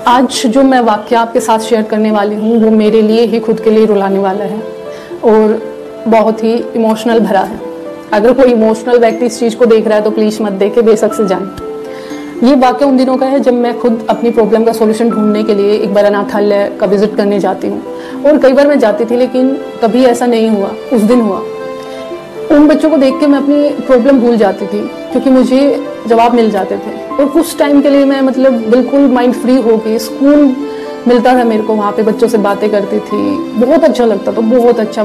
आज जो मैं वाक़या आपके साथ शेयर करने वाली हूँ वो मेरे लिए ही खुद के लिए रुलाने वाला है और बहुत ही इमोशनल भरा है। अगर कोई इमोशनल व्यक्ति इस चीज़ को देख रहा है तो प्लीज़ मत देखे, बेशक से जाए। ये वाक़या उन दिनों का है जब मैं खुद अपनी प्रॉब्लम का सॉल्यूशन ढूंढने के लिए एक बार अनाथालय का विज़िट करने जाती हूँ। और कई बार मैं जाती थी लेकिन कभी ऐसा नहीं हुआ, उस दिन हुआ। उन बच्चों को देख के मैं अपनी प्रॉब्लम भूल जाती थी क्योंकि मुझे जवाब मिल जाते थे और कुछ टाइम के लिए मैं बिल्कुल माइंड फ्री हो गई, सुकून मिलता था मेरे को। वहाँ पे बच्चों से बातें करती थी, बहुत अच्छा लगता था, बहुत अच्छा।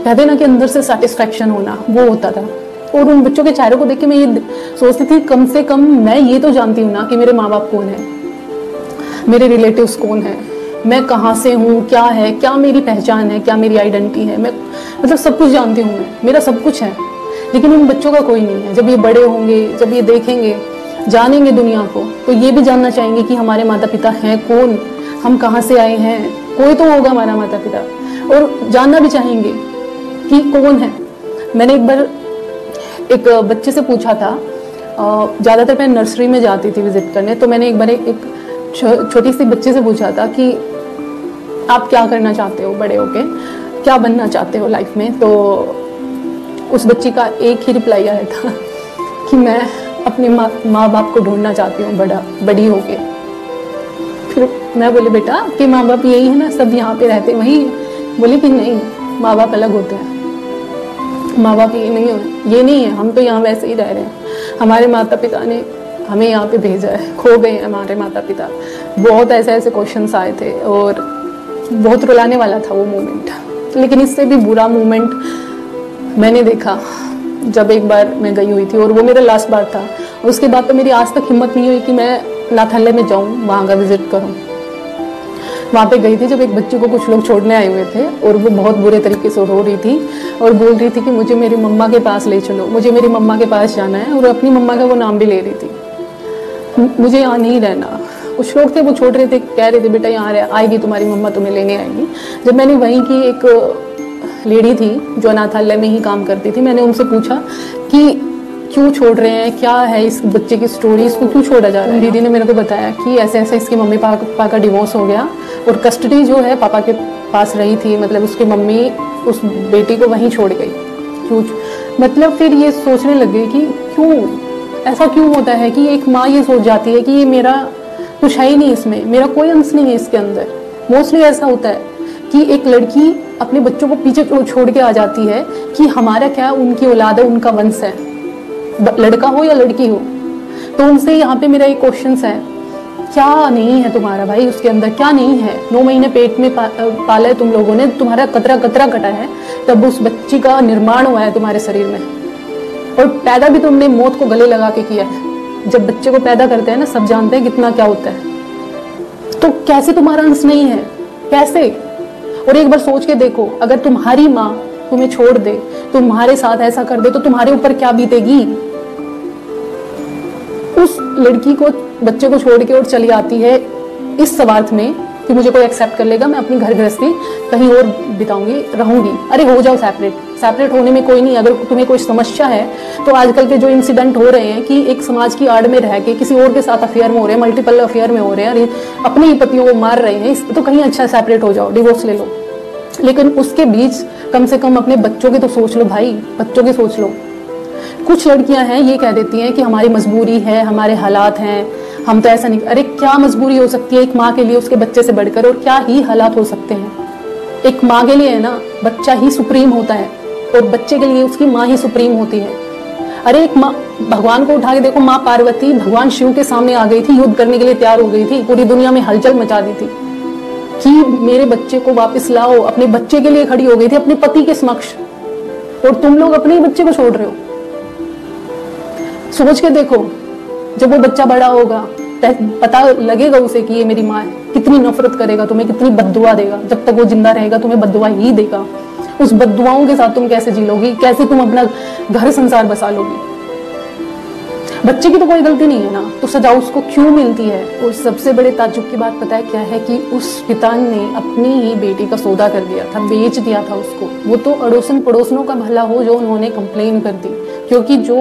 कहते ना कि अंदर से सेटिस्फैक्शन होना, वो होता था। और उन बच्चों के चेहरों को देख के मैं ये सोचती थी कम से कम मैं ये तो जानती हूँ ना कि मेरे माँ बाप कौन है, मेरे रिलेटिव्स कौन है, मैं कहाँ से हूँ, क्या है, क्या मेरी पहचान है, क्या मेरी आइडेंटिटी है। मैं सब कुछ जानती हूँ, मैं मेरा सब कुछ है। लेकिन उन बच्चों का कोई नहीं है। जब ये बड़े होंगे, जब ये देखेंगे, जानेंगे दुनिया को, तो ये भी जानना चाहेंगे कि हमारे माता पिता हैं कौन, हम कहाँ से आए हैं, कोई तो होगा हमारा माता पिता। और जानना भी चाहेंगे कि कौन है। मैंने एक बार एक बच्चे से पूछा था, ज़्यादातर मैं नर्सरी में जाती थी विजिट करने, तो मैंने एक बार एक छोटी सी बच्चे से पूछा था कि आप क्या करना चाहते हो बड़े होके, क्या बनना चाहते हो लाइफ में। तो उस बच्ची का एक ही रिप्लाई आया था कि मैं अपने माँ बाप को ढूंढना चाहती हूँ बड़ी होके। फिर मैं बोली बेटा कि माँ बाप यही है ना, सब यहाँ पे रहते वही। बोली कि नहीं, माँ बाप अलग होते हैं, माँ बाप ये नहीं है, हम तो यहाँ वैसे ही रह रहे हैं। हमारे माता पिता ने हमें यहाँ पे भेजा है, खो गए हैं हमारे माता पिता। बहुत ऐसे क्वेश्चंस आए थे और बहुत रुलाने वाला था वो मोमेंट। लेकिन इससे भी बुरा मोमेंट मैंने देखा जब एक बार मैं गई हुई थी और वो मेरा लास्ट बार था। उसके बाद तो मेरी आज तक हिम्मत नहीं हुई कि मैं अनाथालय में जाऊँ, वहाँ का विजिट करूँ। वहाँ पे गई थी जब एक बच्ची को कुछ लोग छोड़ने आए हुए थे और वो बहुत बुरे तरीके से रो रही थी और बोल रही थी कि मुझे मेरी मम्मा के पास ले चलो, मुझे मेरी मम्मा के पास जाना है। और अपनी मम्मा का वो नाम भी ले रही थी, मुझे यहाँ नहीं रहना। कुछ लोग थे वो छोड़ रहे थे, कह रहे थे बेटा यहाँ आएगी तुम्हारी मम्मा, तुम्हें लेने आएगी। जब मैंने वहीं की एक लेडी थी जो अनाथालय में ही काम करती थी, मैंने उनसे पूछा कि क्यों छोड़ रहे हैं, क्या है इस बच्चे की स्टोरी, इसको क्यों छोड़ा जा रहा है। दीदी ने मेरे को बताया कि ऐसे ऐसे इसके मम्मी पापा का डिवोर्स हो गया और कस्टडी जो है पापा के पास रही थी, उसकी मम्मी उस बेटी को वहीं छोड़ गई। क्यों फिर ये सोचने लग गई कि क्यों ऐसा क्यों होता है कि एक माँ ये सोच जाती है कि ये मेरा कुछ है ही नहीं, इसमें मेरा कोई अंश नहीं है इसके अंदर। मोस्टली ऐसा होता है कि एक लड़की अपने बच्चों को पीछे छोड़ के आ जाती है कि हमारा क्या, उनकी औलाद है, उनका वंश है, लड़का हो या लड़की हो। तो उनसे यहाँ पे मेरा एक क्वेश्चन है, क्या नहीं है तुम्हारा भाई उसके अंदर, क्या नहीं है। 9 महीने पेट में पाला है तुम लोगों ने, तुम्हारा कतरा कतरा कटा है, तब उस बच्ची का निर्माण हुआ है तुम्हारे शरीर में। और पैदा भी तुमने मौत को गले लगा के किया है। जब बच्चे को पैदा करते हैं ना, सब जानते हैं कितना क्या होता है। तो कैसे तुम्हारा अंश नहीं है, कैसे। और एक बार सोच के देखो, अगर तुम्हारी माँ तुम्हें छोड़ दे, तुम्हारे साथ ऐसा कर दे, तो तुम्हारे ऊपर क्या बीतेगी। उस लड़की को, बच्चे को छोड़ के और चली आती है इस स्वार्थ में कि मुझे कोई एक्सेप्ट कर लेगा, मैं अपनी घर गृहस्थी कहीं और बिताऊंगी, रहूंगी। अरे हो जाओ सेपरेट होने में कोई नहीं। अगर तुम्हें कोई समस्या है तो आजकल के जो इंसिडेंट हो रहे हैं कि एक समाज की आड़ में रह के किसी और के साथ अफेयर में हो रहे हैं, मल्टीपल अफेयर में हो रहे हैं, अपने ही पतियों को मार रहे हैं, तो कहीं अच्छा सेपरेट हो जाओ, डिवोर्स ले लो। लेकिन उसके बीच कम से कम अपने बच्चों की तो सोच लो भाई, बच्चों की सोच लो। कुछ लड़कियां हैं ये कह देती हैं कि हमारी मजबूरी है, हमारे हालात हैं, हम तो ऐसा नहीं। अरे क्या मजबूरी हो सकती है एक माँ के लिए उसके बच्चे से बढ़कर, और क्या ही हालात हो सकते हैं। एक माँ के लिए है ना, बच्चा ही सुप्रीम होता है और बच्चे के लिए उसकी माँ ही सुप्रीम होती है। अरे एक माँ, भगवान को उठा के देखो, माँ पार्वती भगवान शिव के सामने आ गई थी, युद्ध करने के लिए तैयार हो गई थी, पूरी दुनिया में हलचल मचा दी थी कि मेरे बच्चे को वापस लाओ। अपने बच्चे के लिए खड़ी हो गई थी, अपने पति के समक्ष। और तुम लोग अपने ही बच्चे को छोड़ रहे हो। सोच के देखो, जब वो बच्चा बड़ा होगा, पता लगेगा उसे कि ये मेरी माँ है, कितनी नफरत करेगा तुम्हें, कितनी बद्दुआ देगा। जब तक वो जिंदा रहेगा तुम्हें बद्दुआ ही देगा। उस बद्दुआओं के साथ तुम कैसे जी लोगी, कैसे तुम अपना घर संसार बसा लोगी। बच्चे की तो कोई गलती नहीं है ना, तो सजा उसको क्यों मिलती है। और सबसे बड़े ताज्जुब की बात पता है क्या है कि उस पिता ने अपनी ही बेटी का सौदा कर दिया था, बेच दिया था उसको। वो तो अड़ोसन पड़ोसनों का भला हो जो उन्होंने कंप्लेन कर दी, क्योंकि जो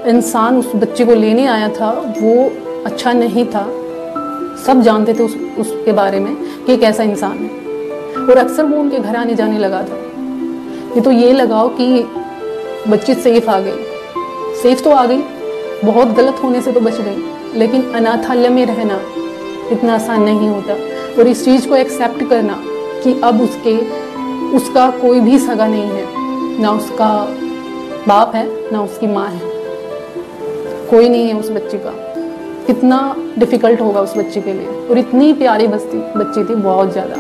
इंसान उस बच्चे को लेने आया था वो अच्छा नहीं था, सब जानते थे उसके बारे में कि एक ऐसा इंसान है। और अक्सर वो उनके घर आने जाने लगा था। ये तो ये लगाओ कि बच्ची सेफ आ गई, सेफ तो आ गई, बहुत गलत होने से तो बच गई, लेकिन अनाथालय में रहना इतना आसान नहीं होता। और इस चीज़ को एक्सेप्ट करना कि अब उसका कोई भी सगा नहीं है, ना उसका बाप है ना उसकी माँ है, कोई नहीं है उस बच्ची का। कितना डिफिकल्ट होगा उस बच्ची के लिए। और इतनी प्यारी बच्ची थी, बहुत ज़्यादा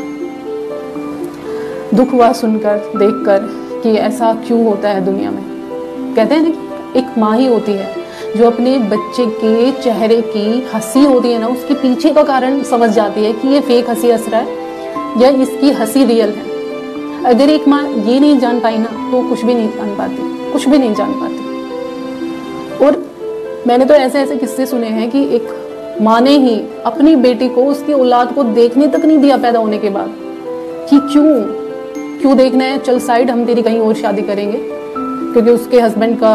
दुख हुआ सुनकर, देखकर कि ऐसा क्यों होता है दुनिया में। कहते हैं ना कि एक माँ ही होती है जो अपने बच्चे के चेहरे की हंसी होती है ना, उसके पीछे का कारण समझ जाती है कि ये फेक हंसी हंस रहा है या इसकी हंसी रियल है। अगर एक माँ ये नहीं जान पाई ना तो कुछ भी नहीं जान पाती, कुछ भी नहीं जान पाती। और मैंने तो ऐसे ऐसे किस्से सुने हैं कि एक माँ ने ही अपनी बेटी को, उसकी औलाद को देखने तक नहीं दिया पैदा होने के बाद, कि क्यों देखना है, चल साइड, हम तेरी कहीं और शादी करेंगे। क्योंकि उसके हस्बैंड का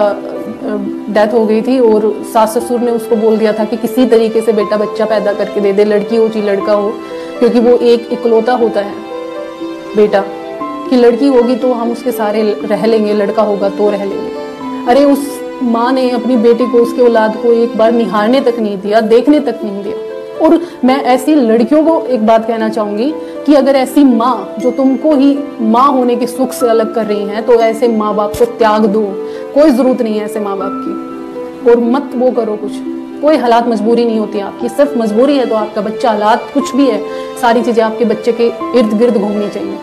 डेथ हो गई थी और सास ससुर ने उसको बोल दिया था कि किसी तरीके से बेटा बच्चा पैदा करके दे दे, लड़की हो चाहे लड़का हो, क्योंकि वो एक इकलौता होता है बेटा, कि लड़की होगी तो हम उसके सारे रह लेंगे, लड़का होगा तो रह लेंगे। अरे उस माँ ने अपनी बेटी को, उसके औलाद को एक बार निहारने तक नहीं दिया, देखने तक नहीं दिया। और मैं ऐसी लड़कियों को एक बात कहना चाहूंगी कि अगर ऐसी माँ जो तुमको ही माँ होने के सुख से अलग कर रही हैं, तो ऐसे माँ बाप को त्याग दो, कोई जरूरत नहीं है ऐसे माँ बाप की। और मत वो करो कुछ, कोई हालात मजबूरी नहीं होती आपकी, सिर्फ मजबूरी है तो आपका बच्चा, हालात कुछ भी है, सारी चीजें आपके बच्चे के इर्द गिर्द घूमनी चाहिए।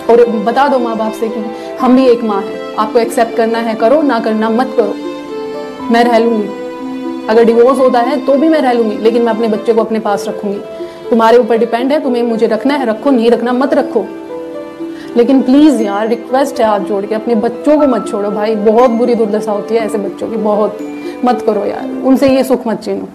और बता दो माँ बाप से कि हम भी एक माँ है, आपको एक्सेप्ट करना है करो, ना करना मत करो, मैं रह लूंगी। अगर डिवोर्स होता है तो भी मैं रह लूंगी, लेकिन मैं अपने बच्चे को अपने पास रखूंगी। तुम्हारे ऊपर डिपेंड है, तुम्हें मुझे रखना है रखो, नहीं रखना मत रखो। लेकिन प्लीज यार, रिक्वेस्ट है हाथ जोड़ के, अपने बच्चों को मत छोड़ो भाई, बहुत बुरी दुर्दशा होती है ऐसे बच्चों की, बहुत। मत करो यार, उनसे ये सुख मत छीनो।